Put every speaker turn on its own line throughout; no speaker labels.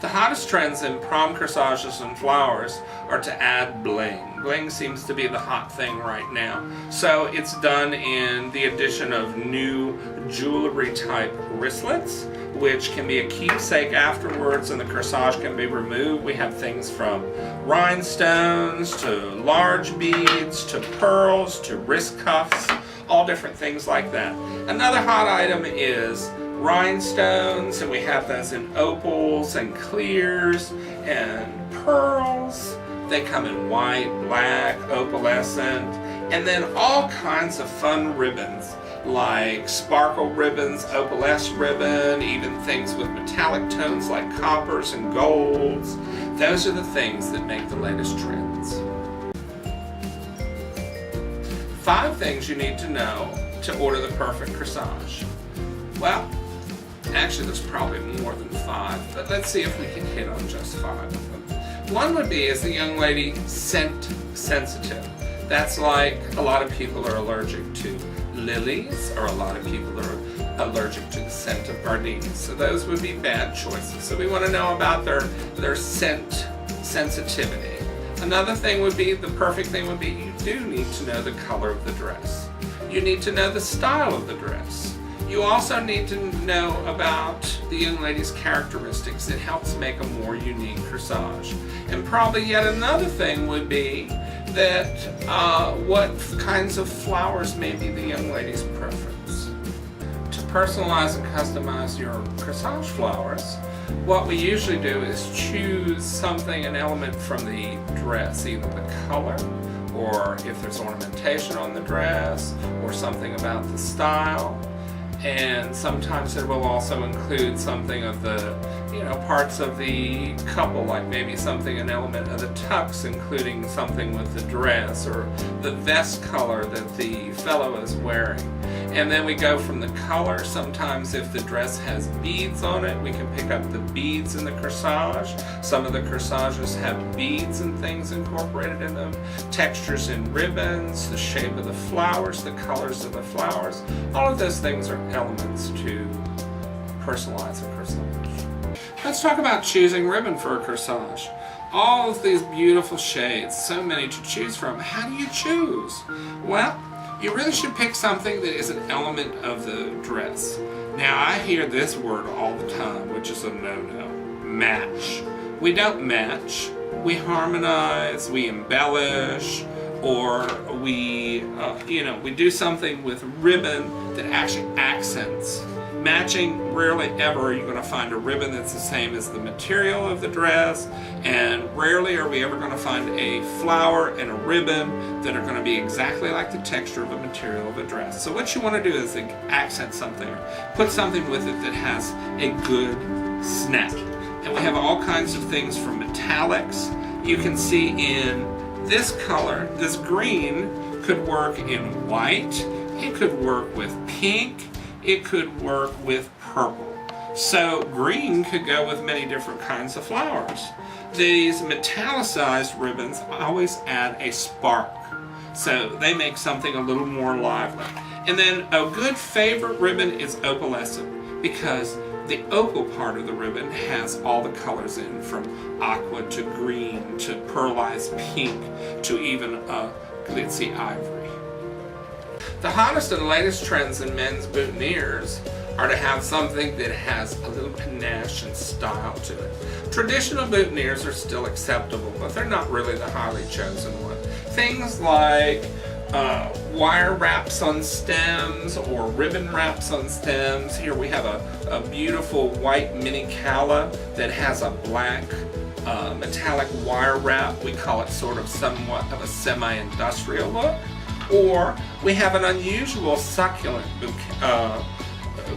The hottest trends in prom corsages and flowers are to add bling. Bling seems to be the hot thing right now. So it's done in the addition of new jewelry type wristlets, which can be a keepsake afterwards, and the corsage can be removed. We have things from rhinestones to large beads to pearls to wrist cuffs, all different things like that. Another hot item is rhinestones, and we have those in opals and clears and pearls. They come in white, black, opalescent, and then all kinds of fun ribbons like sparkle ribbons, opalescent ribbon, even things with metallic tones like coppers and golds. Those are the things that make the latest trends. 5 things you need to know to order the perfect corsage. Well, actually there's probably more than 5, but let's see if we can hit on just 5 of them. One would be, is the young lady scent sensitive? That's like a lot of people are allergic to lilies, or a lot of people are allergic to the scent of gardenias. So those would be bad choices. So we want to know about their scent sensitivity. Another thing would be, the perfect thing would be, you do need to know the color of the dress. You need to know the style of the dress. You also need to know about the young lady's characteristics. It helps make a more unique corsage. And probably yet another thing would be that what kinds of flowers may be the young lady's preference. To personalize and customize your corsage flowers, what we usually do is choose something, an element from the dress, either the color, or if there's ornamentation on the dress, or something about the style. And sometimes it will also include something of the, parts of the couple, like maybe something, an element of the tux, including something with the dress, or the vest color that the fellow is wearing. And then we go from the color. Sometimes if the dress has beads on it, we can pick up the beads in the corsage. Some of the corsages have beads and things incorporated in them. Textures in ribbons, the shape of the flowers, the colors of the flowers. All of those things are elements to personalize a corsage. Let's talk about choosing ribbon for a corsage. All of these beautiful shades, so many to choose from. How do you choose? Well, you really should pick something that is an element of the dress. Now, I hear this word all the time, which is a no-no. Match. We don't match. We harmonize, we embellish, or we do something with ribbon that actually accents. Matching, rarely ever are you going to find a ribbon that's the same as the material of the dress, and rarely are we ever going to find a flower and a ribbon that are going to be exactly like the texture of a material of a dress. So what you want to do is accent something, or put something with it that has a good snap. And we have all kinds of things from metallics. You can see in this color, this green could work in white, it could work with pink, it could work with purple. So green could go with many different kinds of flowers. These metallicized ribbons always add a spark. So they make something a little more lively. And then a good favorite ribbon is opalescent, because the opal part of the ribbon has all the colors in, from aqua to green to pearlized pink to even a glitzy ivory. The hottest and latest trends in men's boutonnieres are to have something that has a little panache and style to it. Traditional boutonnieres are still acceptable, but they're not really the highly chosen one. Things like wire wraps on stems or ribbon wraps on stems. Here we have a beautiful white mini calla that has a black metallic wire wrap. We call it sort of somewhat of a semi-industrial look. Or we have an unusual succulent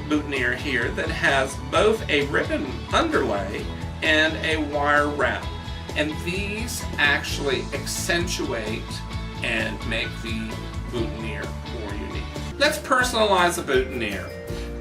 boutonniere here that has both a ribbon underlay and a wire wrap. And these actually accentuate and make the boutonniere more unique. Let's personalize a boutonniere.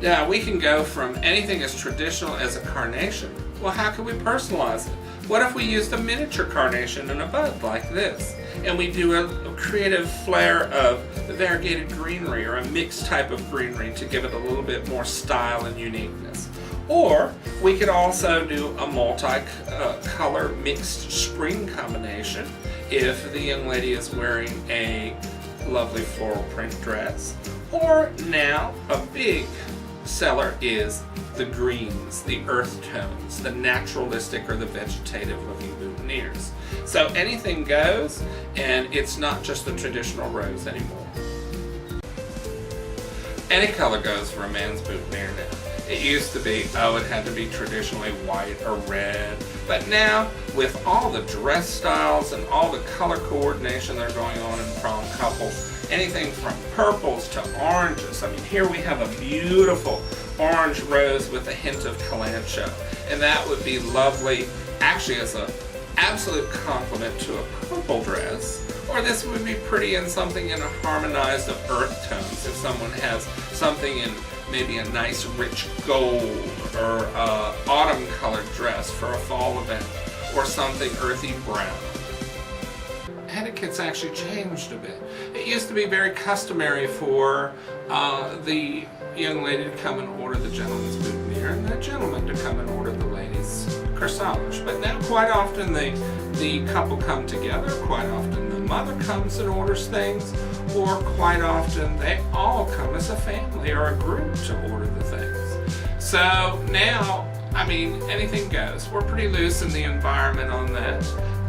Now, we can go from anything as traditional as a carnation. Well, how can we personalize it? What if we used a miniature carnation in a bud like this? and we do a creative flair of variegated greenery or a mixed type of greenery to give it a little bit more style and uniqueness. Or we could also do a multi-color mixed spring combination if the young lady is wearing a lovely floral print dress. Or now a big seller is the greens, the earth tones, the naturalistic or the vegetative looking boutonnieres. So anything goes, and it's not just the traditional rose anymore. Any color goes for a man's boutonniere now. It used to be, oh, it had to be traditionally white or red. But now, with all the dress styles and all the color coordination that are going on in prom couples, anything from purples to oranges. I mean, here we have a beautiful orange rose with a hint of calancho. And that would be lovely, actually as an absolute complement to a purple dress. Or this would be pretty in something in a harmonized of earth tones. If someone has something in maybe a nice rich gold or autumn colored dress for a fall event, or something earthy brown. Etiquette's actually changed a bit. It used to be very customary for the young lady to come and order the gentleman's boutonniere and the gentleman to come and order the lady's corsage. But now quite often the couple come together, quite often the mother comes and orders things, or quite often they all come as a family or a group to order the things. So now, I mean, anything goes. We're pretty loose in the environment on that.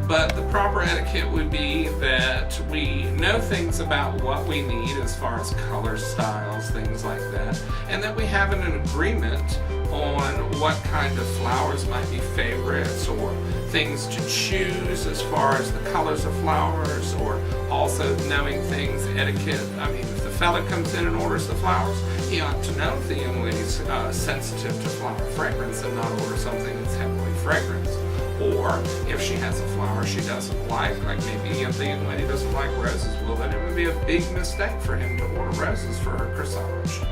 But the proper etiquette would be that we know things about what we need as far as color, styles, things like that, and that we have an agreement on what kind of flowers might be favorites or things to choose as far as the colors of flowers, or also knowing things, etiquette. I mean, if the fella comes in and orders the flowers, he ought to know if the young lady's sensitive to flower fragrance and not order something that's heavily fragranced. Or if she has a flower she doesn't like maybe if the young lady doesn't like roses, well then it would be a big mistake for him to order roses for her corsage.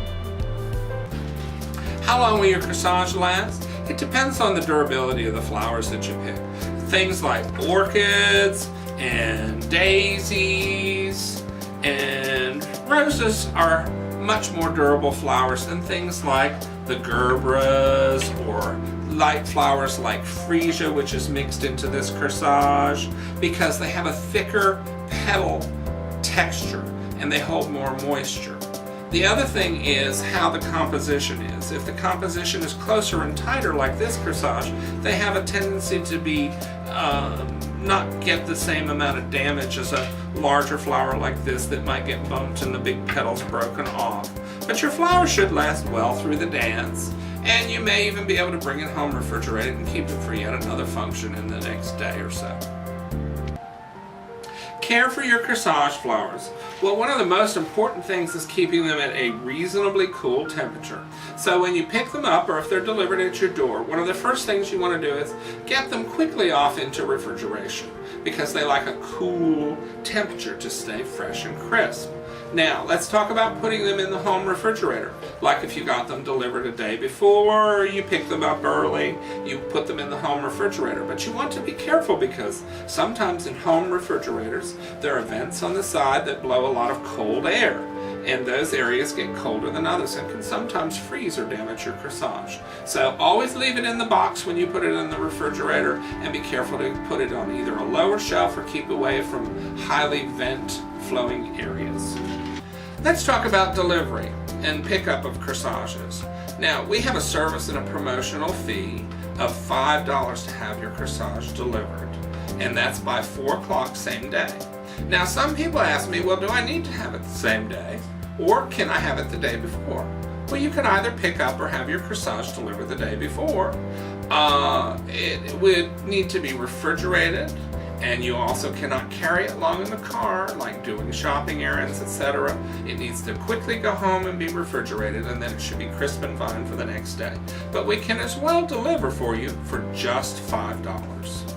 How long will your corsage last? It depends on the durability of the flowers that you pick. Things like orchids and daisies and roses are much more durable flowers than things like the gerbras or light flowers like freesia, which is mixed into this corsage, because they have a thicker petal texture and they hold more moisture. The other thing is how the composition is. If the composition is closer and tighter like this corsage, they have a tendency to be not get the same amount of damage as a larger flower like this that might get bumped and the big petals broken off. But your flower should last well through the dance, and you may even be able to bring it home, refrigerate it, and keep it for yet another function in the next day or so. Care for your corsage flowers. Well, one of the most important things is keeping them at a reasonably cool temperature. So when you pick them up, or if they're delivered at your door, one of the first things you want to do is get them quickly off into refrigeration, because they like a cool temperature to stay fresh and crisp. Now, let's talk about putting them in the home refrigerator. Like if you got them delivered a day before, or you pick them up early, you put them in the home refrigerator. But you want to be careful, because sometimes in home refrigerators, there are vents on the side that blow a lot of cold air. And those areas get colder than others and can sometimes freeze or damage your corsage. So always leave it in the box when you put it in the refrigerator, and be careful to put it on either a lower shelf or keep away from highly vent flowing areas. Let's talk about delivery and pickup of corsages. Now, we have a service and a promotional fee of $5 to have your corsage delivered, and that's by 4 o'clock same day. Now, some people ask me, well, do I need to have it the same day, or can I have it the day before? Well, you can either pick up or have your corsage delivered the day before. It would need to be refrigerated, and you also cannot carry it long in the car, like doing shopping errands, etc. It needs to quickly go home and be refrigerated, and then it should be crisp and fine for the next day. But we can as well deliver for you for just $5.